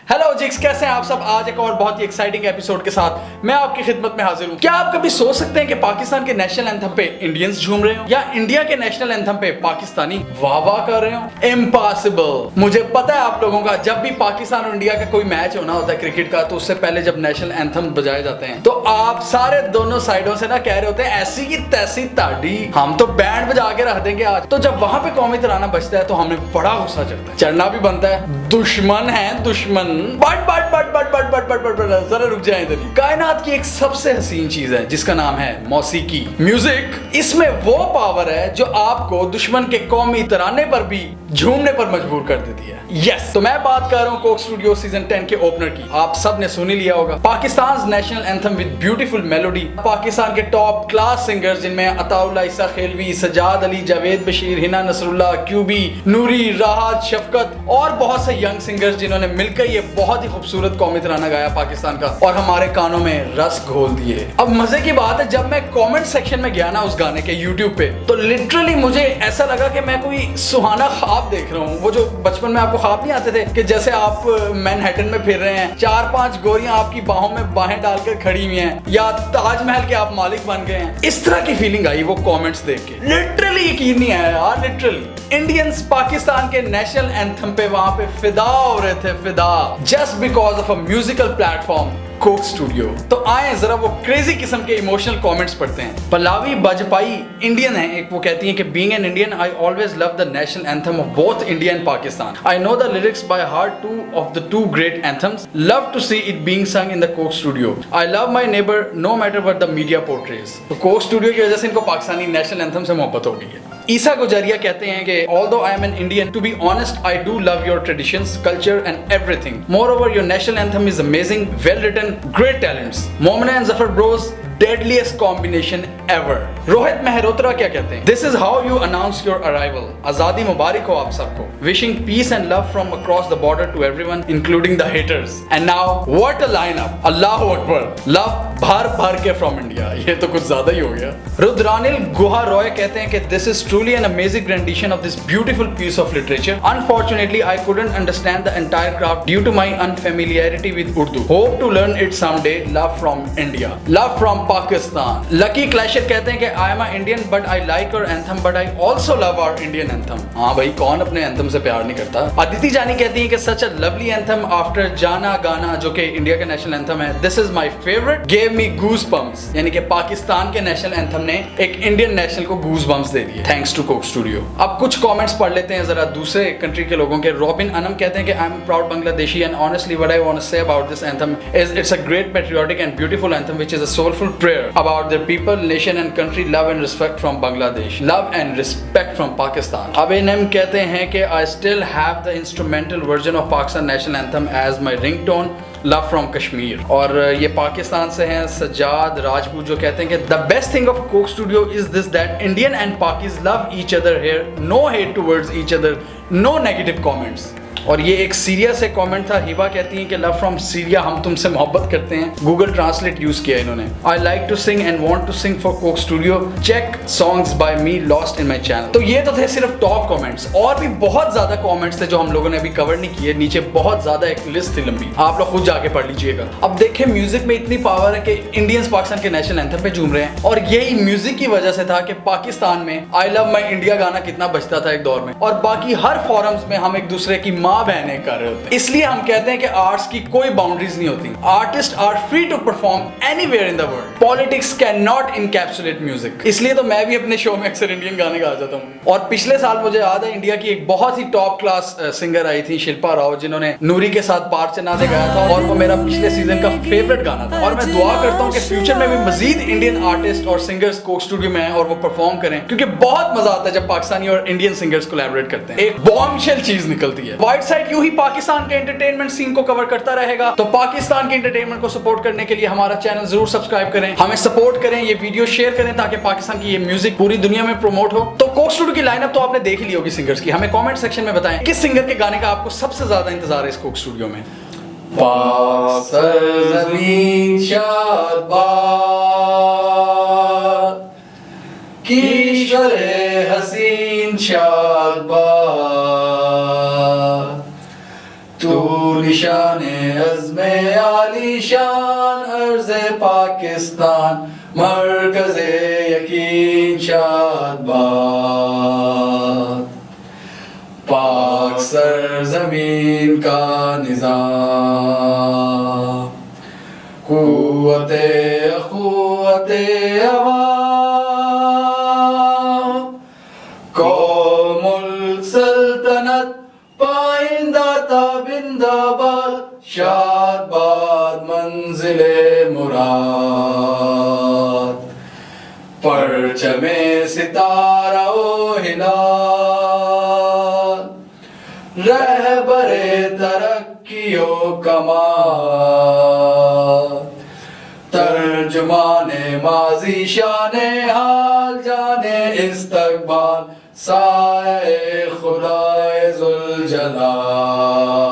Hello जिक्स, कैसे हैं आप सब। आज एक और बहुत ही एक्साइटिंग एपिसोड के साथ मैं आपकी खिदमत में हाजिर हूँ। क्या आप कभी सोच सकते हैं कि पाकिस्तान के नेशनल एंथम पे इंडियंस झूम रहे हो या इंडिया के नेशनल एंथम पे पाकिस्तानी वाह वाह कर रहे हो? इम्पॉसिबल। मुझे पता है आप लोगों का जब भी पाकिस्तान और इंडिया का कोई मैच होना होता है क्रिकेट का, तो उससे पहले जब नेशनल एंथम बजाए जाते हैं तो आप सारे दोनों साइडों से ना कह रहे होते हैं ऐसी की तैसी ताड़ी, हम तो बैंड बजा के रख देंगे आज। तो जब वहां पे कौमी तराना बजता है तो हमें बड़ा गुस्सा चढ़ता है, चढ़ना भी बनता है। दुश्मन है दुश्मन। बट जरा रुक जाए इधर ही। कायनात की एक सबसे हसीन चीज है जिसका नाम है मौसीकी, म्यूजिक। इसमें वो पावर है जो आपको दुश्मन के कौमी तराने पर भी झूमने पर मजबूर कर देती है। यस, तो मैं बात कर रहा हूँ कोक स्टूडियो सीजन 10 के ओपनर की। आप सब ने सुन ही लिया होगा, Pakistan national anthem with beautiful melody. Pakistan के टॉप क्लास सिंगर्स जिनमें अताउल्लाह ईसा खेलवी, सजाद अली, जावेद बशीर, हिना नसरुल्लाह, क्यूबी, नूरी, राहत, शफकत और बहुत से यंग सिंगर्स जिन्होंने मिलकर ये बहुत ही खूबसूरत कौमी तराना गाया पाकिस्तान का और हमारे कानों में रस घोल दिए। अब मजे की बात है, जब मैं कमेंट सेक्शन में गया ना उस गाने के यूट्यूब पे, तो लिटरली मुझे ऐसा लगा कि मैं कोई सुहाना ख्वाब देख रहा हूँ। वो जो बचपन में आपको ख्वाब नहीं आते थे कि जैसे आप मैनहट्टन में फिर रहे हैं, 4-5 गोरियां आपकी बाहों में बाहें डालकर खड़ी हुई हैं, या ताजमहल के आप मालिक बन गए हैं। इस तरह की फीलिंग आई वो कमेंट्स देख के। लिटरली यकीन नहीं आया यार, लिटरली इंडियंस पाकिस्तान के नेशनल एंथम पे वहां पे फिदा हो रहे थे, फिदा, just because of a musical platform Coke studio. तो आए जरा वो क्रेजी किस्म के इमोशनल कमेंट्स पढ़ते हैं। पल्लावी बाजपाई इंडियन है एक, वो कहती हैं कि being an Indian I always love the national anthem of both India and Pakistan. I know the lyrics by heart two of the two great anthems, love to see it being sung in the Coke Studio. I love my neighbour no matter what the media portrays. तो Coke Studio की वजह से इनको Pakistani national anthem से मोहब्बत हो गई है। ईसा गुजरिया कहते हैं कि although I am an Indian, to be honest, I do love your traditions, culture and everything. Moreover, your national anthem is amazing, well written, great talents. Momina and Zafar bros, deadliest combination ever. Rohit Mehrotra क्या कहते हैं? This is how you announce your arrival. आजादी मुबारक हो आप सबको. Wishing peace and love from across the border to everyone, including the haters. And now, what a lineup! Allahu Akbar. Love भर भर के from India. ये तो कुछ ज्यादा ही हो गया। रुद्रानिल गुहा रॉय कहते हैं कि this is truly an amazing rendition of this beautiful piece of literature. Unfortunately, I couldn't understand the entire craft due to my unfamiliarity with Urdu. Hope to learn it someday. Love from India. Love from Pakistan. Lucky clasher कहते हैं कि I am Indian but I like your anthem but I also love our Indian anthem. हाँ भाई, कौन अपने anthem से प्यार नहीं करता। अदिति जानी कहती है कि सच अ लवली एंथम आफ्टर जाना गाना, जो कि इंडिया का नेशनल एंथम है। This is my favourite, gave me goose bumps. यानी कि पाकिस्तान के नेशनल एंथम ने एक इंडियन नेशनल को गूज बम्प्स दे दिए, थैंक्स टू कोक स्टूडियो। अब कुछ कमेंट्स पढ़ लेते हैं जरा दूसरे कंट्री के लोगों के। रॉबिन अनम कहते हैं कि I am proud Bangladeshi and honestly what I want to say about this anthem is it's a great patriotic and beautiful anthem which is a soulful prayer about their people, nation and country, love and respect from Bangladesh, love and respect from Pakistan. Abinam कहते हैं कि I still have the instrumental version of Pakistan national anthem as my ringtone, love from Kashmir. और ये पाकिस्तान से हैं सजाद राजपूत, जो कहते हैं कि the best thing of Coke Studio is this, that Indian and Pakis love each other here, no hate towards each other, no negative comments. और ये एक सीरिया से कमेंट था। हिबा कहती हैं कि लव फ्रॉम सीरिया, हम तुमसे मोहब्बत करते हैं। गूगल ट्रांसलेट यूज किया इन्होंने। I like to sing and want to sing for Coke Studio, check songs by me lost in my channel. तो ये तो थे सिर्फ टॉप कमेंट्स, और भी बहुत ज्यादा कमेंट्स थे जो हम लोगों ने अभी कवर नहीं किए। नीचे बहुत ज्यादा एक लिस्ट थी लंबी, आप लोग खुद जाके पढ़ लीजिएगा। अब देखें, म्यूजिक में इतनी पावर है कि इंडियंस पाकिस्तान के नेशनल एंथम पे झूम रहे हैं, और यही म्यूजिक की वजह से था कि पाकिस्तान में आई लव माई इंडिया गाना कितना बजता था एक दौर में, और बाकी हर फॉरम्स में हम एक दूसरे की माँ बहनें कर रहे होते। इसलिए हम कहते हैं कि आर्ट्स की कोई बाउंड्रीज नहीं होती। Artist are free to perform anywhere in the world. Politics can not encapsulate music. इसलिए तो मैं भी अपने शो में अक्सर इंडियन गाने गा जाता हूँ। और पिछले साल मुझे याद है, इंडिया की एक बहुत ही टॉप क्लास सिंगर आई थी, शिल्पा राव, जिन्होंने नूरी के साथ पार चना दे गाया था, और वो मेरा पिछले सीजन का फेवरेट गाना था। और मैं दुआ करता हूँ कि फ्यूचर में भी मजीद इंडियन आर्टिस्ट और सिंगर्स कोक स्टूडियो में आए और वो परफॉर्म करें, क्योंकि बहुत मजा आता है जब पाकिस्तानी और इंडियन सिंगर्स कोलैबोरेट करते हैं। एक बॉम्बशेल चीज निकलती है। व्हाइट साइड यूं ही पाकिस्तान के एंटरटेनमेंट सीन को कवर करता रहेगा। तो पाकिस्तान के एंटरटेनमेंट को सपोर्ट करने के लिए हमारा चैनल जरूर सब्सक्राइब करें, हमें सपोर्ट करें, ये वीडियो शेयर करें ताकि पाकिस्तान की ये म्यूजिक पूरी दुनिया में प्रमोट हो। तो कोक स्टूडियो की लाइनअप तो आपने देख ही ली होगी सिंगर्स की। हमें कमेंट सेक्शन में बताएं किस सिंगर के गाने का आपको सबसे ज्यादा इंतजार है इस कोक स्टूडियो में। पाक ज़मीन शाद किशोरे हसीन शाद तू निशाने अज़्मे आलीशान अर्ज़े पाकिस्तान मरकज़े यकीन शादबाद। पाक सरज़मीन का निज़ाम क़ुव्वते अख़ुव्वते अवाम कौमुल सल्तनत पाइंदा ताबिंदाबाद शादबाद मंजिले मुराद। परचमे सितारा ओ हिलाल रहबरे तरक्कियो कमाल। तर्जुमाने माजी शाने हाल जाने इस्तकबाल साए खुदाए जुल जलाल।